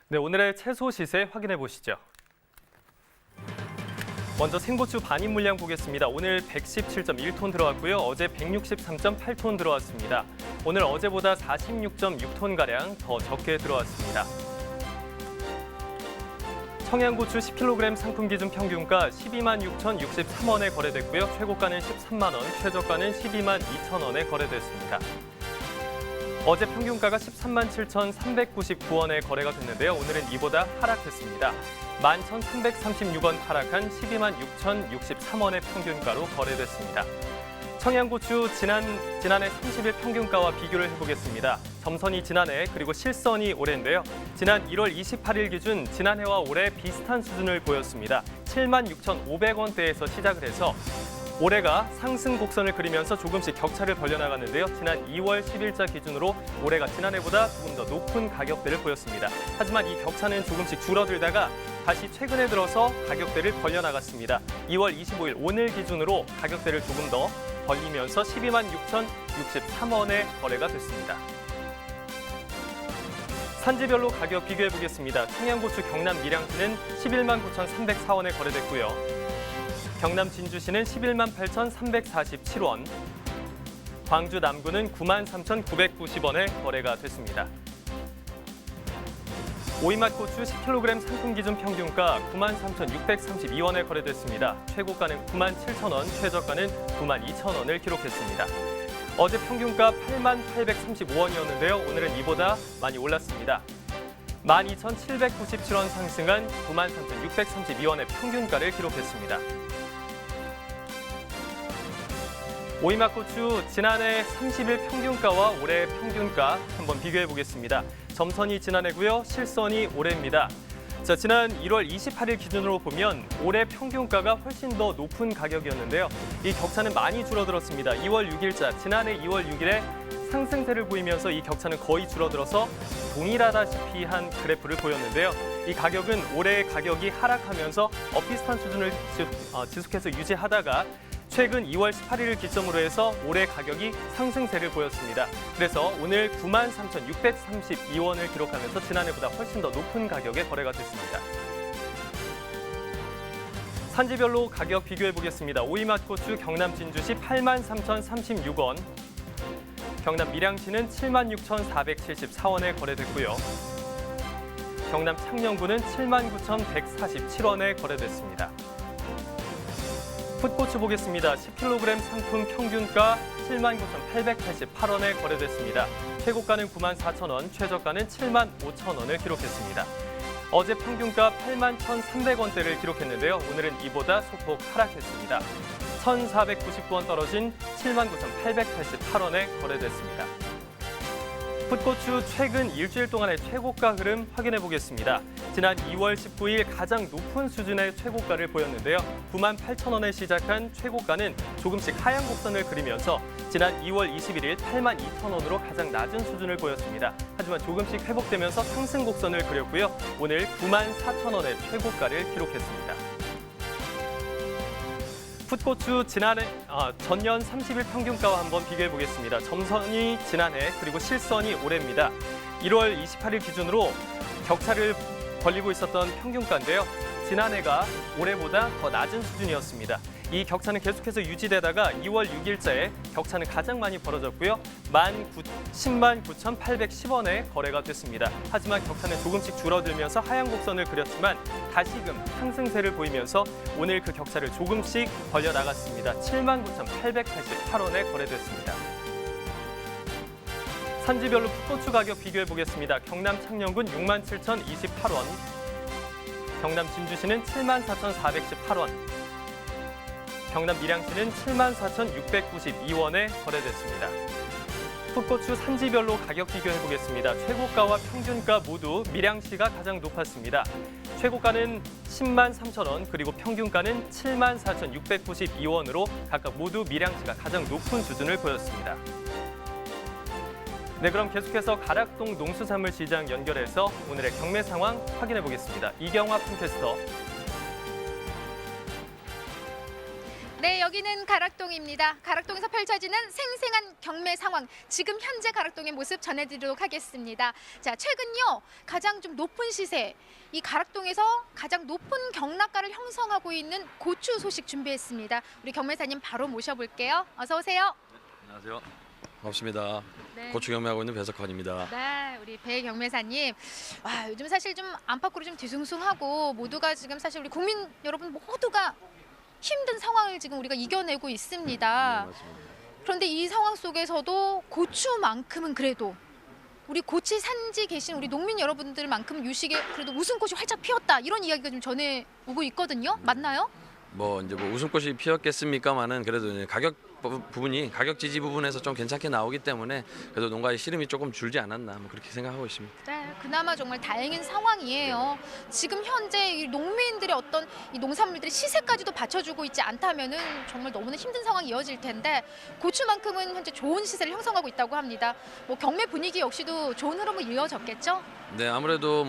네, 오늘의 채소 시세 확인해 보시죠. 먼저 생고추 반입 물량 보겠습니다. 오늘 117.1톤 들어왔고요. 어제 163.8톤 들어왔습니다. 오늘 어제보다 46.6톤가량 더 적게 들어왔습니다. 청양고추 10kg 상품 기준 평균가 12만 6,063원에 거래됐고요. 최고가는 13만 원, 최저가는 12만 2천 원에 거래됐습니다. 어제 평균가가 13만 7,399원에 거래가 됐는데요. 오늘은 이보다 하락했습니다. 11,336원 하락한 12만 6,063원의 평균가로 거래됐습니다. 청양고추 지난해 30일 평균가와 비교를 해보겠습니다. 점선이 지난해 그리고 실선이 올해인데요. 지난 1월 28일 기준 지난해와 올해 비슷한 수준을 보였습니다. 7만 6,500원대에서 시작을 해서 올해가 상승 곡선을 그리면서 조금씩 격차를 벌려나갔는데요. 지난 2월 10일자 기준으로 올해가 지난해보다 조금 더 높은 가격대를 보였습니다. 하지만 이 격차는 조금씩 줄어들다가 다시 최근에 들어서 가격대를 벌려나갔습니다. 2월 25일 오늘 기준으로 가격대를 조금 더 벌리면서 12만 6,063원에 거래가 됐습니다. 산지별로 가격 비교해 보겠습니다. 청양고추 경남 밀양시는 11만 9,304원에 거래됐고요. 경남 진주시는 11만 8,347원, 광주 남구는 9만 3,990원에 거래가 됐습니다. 오이맛고추 10kg 상품 기준 평균가 9만 3,632원에 거래됐습니다. 최고가는 9만 7천 원, 최저가는 9만 2천 원을 기록했습니다. 어제 평균가 8만 835원이었는데요. 오늘은 이보다 많이 올랐습니다. 12,797원 상승한 9만 3,632원의 평균가를 기록했습니다. 오이맛고추 지난해 30일 평균가와 올해 평균가 한번 비교해 보겠습니다. 점선이 지난해고요, 실선이 올해입니다. 자, 지난 1월 28일 기준으로 보면 올해 평균가가 훨씬 더 높은 가격이었는데요. 이 격차는 많이 줄어들었습니다. 2월 6일자, 지난해 2월 6일에 상승세를 보이면서 이 격차는 거의 줄어들어서 동일하다시피 한 그래프를 보였는데요. 이 가격은 올해 가격이 하락하면서 비슷한 수준을 지속해서 유지하다가 최근 2월 18일을 기점으로 해서 올해 가격이 상승세를 보였습니다. 그래서 오늘 9만 3,632원을 기록하면서 지난해보다 훨씬 더 높은 가격에 거래가 됐습니다. 산지별로 가격 비교해 보겠습니다. 오이맛고추 경남 진주시 8만 3,036원, 경남 밀양시는 7만 6,474원에 거래됐고요. 경남 창녕구는 7만 9,147원에 거래됐습니다. 풋고추 보겠습니다. 10kg 상품 평균가 7만 9,888원에 거래됐습니다. 최고가는 9만 4천 원, 최저가는 7만 5천 원을 기록했습니다. 어제 평균가 8만 1,300원대를 기록했는데요. 오늘은 이보다 소폭 하락했습니다. 1,499원 떨어진 7만 9,888원에 거래됐습니다. 풋고추 최근 일주일 동안의 최고가 흐름 확인해 보겠습니다. 지난 2월 19일 가장 높은 수준의 최고가를 보였는데요. 9만 8천 원에 시작한 최고가는 조금씩 하향 곡선을 그리면서 지난 2월 21일 8만 2천 원으로 가장 낮은 수준을 보였습니다. 하지만 조금씩 회복되면서 상승 곡선을 그렸고요. 오늘 9만 4천 원의 최고가를 기록했습니다. 풋고추 전년 30일 평균가와 한번 비교해 보겠습니다. 점선이 지난해 그리고 실선이 올해입니다. 1월 28일 기준으로 격차를 벌리고 있었던 평균가인데요. 지난해가 올해보다 더 낮은 수준이었습니다. 이 격차는 계속해서 유지되다가 2월 6일자에 격차는 가장 많이 벌어졌고요. 10만 9,810원에 거래가 됐습니다. 하지만 격차는 조금씩 줄어들면서 하향 곡선을 그렸지만 다시금 상승세를 보이면서 오늘 그 격차를 조금씩 벌려나갔습니다. 7만 9,888원에 거래됐습니다. 산지별로 풋고추 가격 비교해 보겠습니다. 경남 창녕군 6만 7,028원, 경남 진주시는 7만 4,418원, 경남 밀양시는 7만 4,692원에 거래됐습니다. 풋고추 산지별로 가격 비교해 보겠습니다. 최고가와 평균가 모두 밀양시가 가장 높았습니다. 최고가는 10만 3천 원, 그리고 평균가는 7만 4,692원으로 각각 모두 밀양시가 가장 높은 수준을 보였습니다. 네, 그럼 계속해서 가락동 농수산물시장 연결해서 오늘의 경매 상황 확인해 보겠습니다. 이경화 핀캐스터. 네, 여기는 가락동입니다. 가락동에서 펼쳐지는 생생한 경매 상황, 지금 현재 가락동의 모습 전해드리도록 하겠습니다. 자, 최근요 가장 좀 높은 시세, 이 가락동에서 가장 높은 경락가를 형성하고 있는 고추 소식 준비했습니다. 우리 경매사님 바로 모셔볼게요. 어서 오세요. 안녕하세요. 반갑습니다. 네. 고추 경매하고 있는 배석환입니다. 네, 우리 배 경매사님. 와, 요즘 사실 좀 안팎으로 좀 뒤숭숭하고 모두가 지금 사실 우리 국민 여러분 모두가 힘든 상황을 지금 우리가 이겨내고 있습니다. 네, 맞습니다. 그런데 이 상황 속에서도 고추만큼은 그래도 우리 고치 산지 계신 우리 농민 여러분들만큼 유식에 그래도 웃음꽃이 활짝 피었다, 이런 이야기가 좀 전해 오고 있거든요. 맞나요? 이제 웃음꽃이 피었겠습니까마는 그래도 이제 가격 지지 부분에서 좀 괜찮게 나오기 때문에 그래도 농가의 시름이 조금 줄지 않았나 그렇게 생각하고 있습니다. 네, 그나마 정말 다행인 상황이에요. 지금 현재 이 농민들의 어떤 이 농산물들의 시세까지도 받쳐주고 있지 않다면은 정말 너무나 힘든 상황이 이어질 텐데 고추만큼은 현재 좋은 시세를 형성하고 있다고 합니다. 뭐 경매 분위기 역시도 좋은 흐름을 이어졌겠죠? 네, 아무래도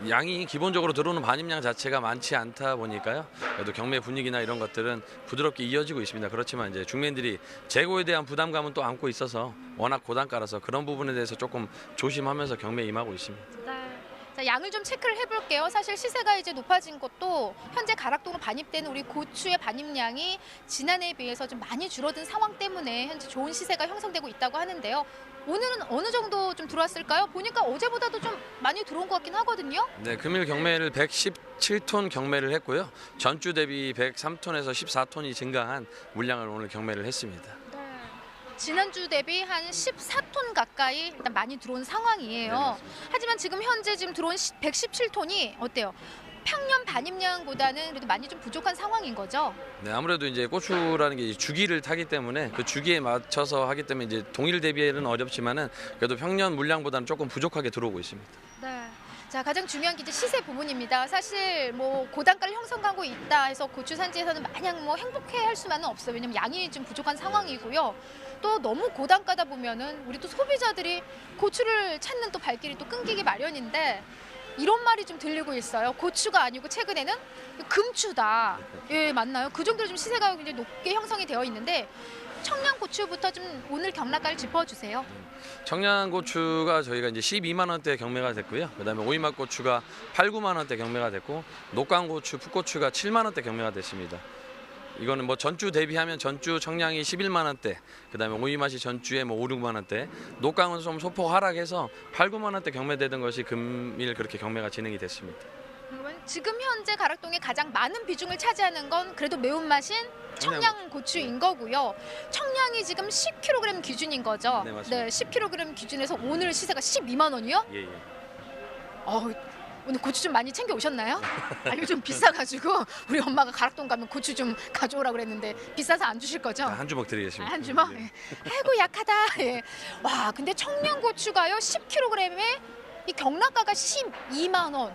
양이 기본적으로 들어오는 반입량 자체가 많지 않다 보니까요. 그래도 경매 분위기나 이런 것들은 부드럽게 이어지고 있습니다. 그렇지만 이제 중매인들이 재고에 대한 부담감은 또 안고 있어서 워낙 고단가라서 그런 부분에 대해서 조금 조심하면서 경매에 임하고 있습니다. 네. 자, 양을 좀 체크를 해볼게요. 사실 시세가 이제 높아진 것도 현재 가락동으로 반입되는 우리 고추의 반입량이 지난해에 비해서 좀 많이 줄어든 상황 때문에 현재 좋은 시세가 형성되고 있다고 하는데요. 오늘은 어느 정도 좀 들어왔을까요? 보니까 어제보다도 좀 많이 들어온 것 같긴 하거든요. 네, 금일 경매를 117톤 경매를 했고요. 전주 대비 103톤에서 14톤이 증가한 물량을 오늘 경매를 했습니다. 네. 지난주 대비 한 14톤 가까이 일단 많이 들어온 상황이에요. 네, 하지만 지금 현재 지금 들어온 117톤이 어때요? 평년 반입량보다는 그래도 많이 좀 부족한 상황인 거죠? 네, 아무래도 이제 고추라는 게 주기를 타기 때문에 그 주기에 맞춰서 하기 때문에 이제 동일 대비는 어렵지만은 그래도 평년 물량보다는 조금 부족하게 들어오고 있습니다. 네. 자, 가장 중요한 게 이제 시세 부분입니다. 사실 뭐 고단가를 형성하고 있다 해서 고추 산지에서는 마냥 뭐 행복해할 수만은 없어요. 왜냐면 양이 좀 부족한 상황이고요. 또 너무 고단가다 보면은 우리 또 소비자들이 고추를 찾는 또 발길이 또 끊기기 마련인데, 이런 말이 좀 들리고 있어요. 고추가 아니고 최근에는 금추다. 예, 맞나요? 그 정도로 좀 시세가 굉장히 높게 형성이 되어 있는데 청양고추부터 좀 오늘 경락가를 짚어주세요. 청양고추가 저희가 이제 12만 원대 경매가 됐고요. 그다음에 오이맛 고추가 8, 9만 원대 경매가 됐고 녹강고추, 풋고추가 7만 원대 경매가 됐습니다. 이거는 전주 대비하면 전주 청량이 11만 원대, 그다음에 오이맛이 전주에 5, 6만 원대, 녹강은 좀 소폭 하락해서 8, 9만 원대 경매되던 것이 금일 그렇게 경매가 진행이 됐습니다. 그러면 지금 현재 가락동에 가장 많은 비중을 차지하는 건 그래도 매운맛인 청양고추인 거고요. 청량이 지금 10kg 기준인 거죠? 네, 맞습니다. 네, 10kg 기준에서 오늘 시세가 12만 원이요? 예. 오늘 고추 좀 많이 챙겨 오셨나요? 이거 좀 비싸가지고 우리 엄마가 가락동 가면 고추 좀 가져오라 그랬는데 비싸서 안 주실 거죠? 한 주먹 드리겠습니다. 한 주먹? 네. 아이고 약하다. 예. 와, 근데 청양고추가요 10kg에 이 경락가가 12만 원.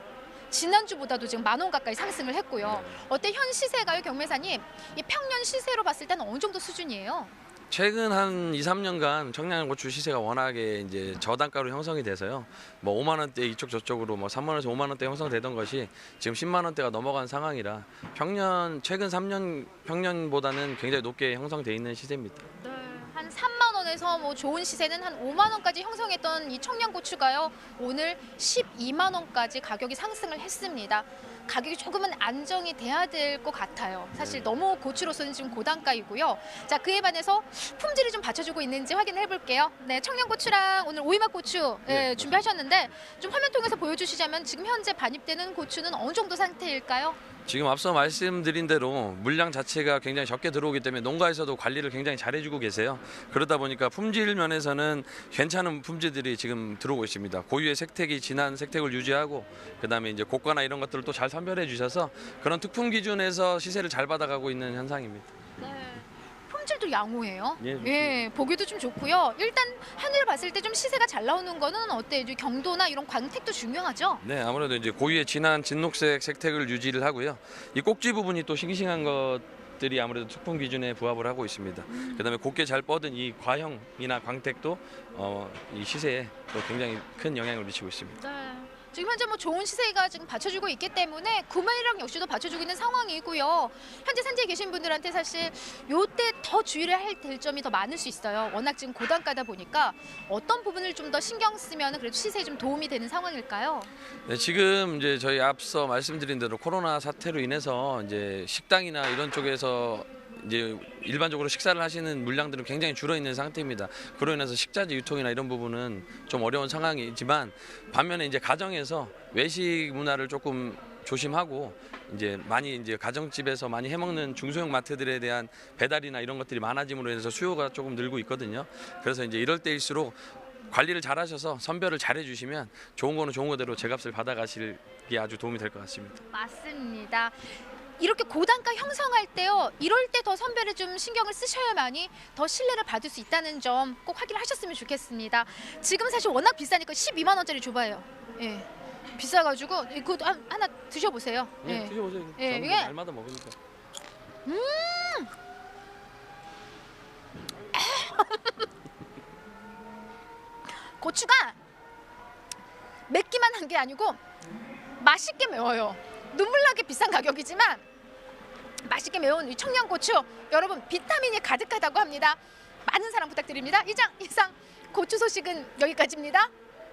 지난주보다도 지금 10,000원 가까이 상승을 했고요. 어때 현 시세가요, 경매사님? 이 평년 시세로 봤을 때는 어느 정도 수준이에요? 최근 한 2, 3년간 청양고추 시세가 워낙에 이제 저단가로 형성이 돼서요. 5만 원대 이쪽 저쪽으로 3만 원에서 5만 원대 형성되던 것이 지금 10만 원대가 넘어간 상황이라 최근 3년 평년보다는 굉장히 높게 형성돼 있는 시세입니다. 네. 한 3만 원에서 뭐 좋은 시세는 한 5만 원까지 형성했던 이 청양고추가요. 오늘 12만 원까지 가격이 상승을 했습니다. 가격이 조금은 안정이 돼야 될 것 같아요. 사실 너무 고추로서는 지금 고단가이고요. 자, 그에 반해서 품질이 좀 받쳐주고 있는지 확인해 볼게요. 네, 청양고추랑 오늘 오이맛 고추 네, 준비하셨는데 좀 화면 통해서 보여주시자면 지금 현재 반입되는 고추는 어느 정도 상태일까요? 지금 앞서 말씀드린 대로 물량 자체가 굉장히 적게 들어오기 때문에 농가에서도 관리를 굉장히 잘해주고 계세요. 그러다 보니까 품질 면에서는 괜찮은 품질들이 지금 들어오고 있습니다. 고유의 색택이 진한 색택을 유지하고 그다음에 이제 고가나 이런 것들을 또 잘 선별해 주셔서 그런 특품 기준에서 시세를 잘 받아가고 있는 현상입니다. 네. 품질도 양호해요. 예, 예, 보기도 좀 좋고요. 일단 하늘을 봤을 때 좀 시세가 잘 나오는 거는 어때요? 경도나 이런 광택도 중요하죠? 네, 아무래도 이제 고유의 진한 진녹색 색택을 유지를 하고요. 이 꼭지 부분이 또 싱싱한 것들이 아무래도 특품 기준에 부합을 하고 있습니다. 그다음에 곱게 잘 뻗은 이 과형이나 광택도 이 시세에 또 굉장히 큰 영향을 미치고 있습니다. 네. 지금 현재 뭐 좋은 시세가 지금 받쳐주고 있기 때문에 구매력 역시도 받쳐주고 있는 상황이고요. 현재 산지에 계신 분들한테 사실 요때 더 주의를 될 점이 더 많을 수 있어요. 워낙 지금 고단가다 보니까 어떤 부분을 좀 더 신경 쓰면 그래도 시세에 좀 도움이 되는 상황일까요? 네, 지금 이제 저희 앞서 말씀드린 대로 코로나 사태로 인해서 이제 식당이나 이런 쪽에서 이제 일반적으로 식사를 하시는 물량들은 굉장히 줄어 있는 상태입니다. 그로 인해서 식자재 유통이나 이런 부분은 좀 어려운 상황이지만 반면에 이제 가정에서 외식 문화를 조금 조심하고 이제 많이 이제 가정집에서 많이 해먹는 중소형 마트들에 대한 배달이나 이런 것들이 많아짐으로 인해서 수요가 조금 늘고 있거든요. 그래서 이제 이럴 때일수록 관리를 잘 하셔서 선별을 잘 해주시면 좋은 거는 좋은 거대로 제값을 받아가시기에 아주 도움이 될 것 같습니다. 맞습니다. 이렇게 고단가 형성할 때요. 이럴 때 더 선별에 좀 신경을 쓰셔야만이 더 신뢰를 받을 수 있다는 점 꼭 확인을 하셨으면 좋겠습니다. 지금 사실 워낙 비싸니까 12만 원짜리 줘봐요. 예. 비싸가지고 그거 하나 드셔보세요. 네, 예. 드셔보세요. 예, 저는 이게- 날마다 먹으니까. 고추가 맵기만 한 게 아니고 맛있게 매워요. 눈물나게 비싼 가격이지만 맛있게 매운 이 청양고추 여러분 비타민이 가득하다고 합니다. 많은 사랑 부탁드립니다. 이상 고추 소식은 여기까지입니다.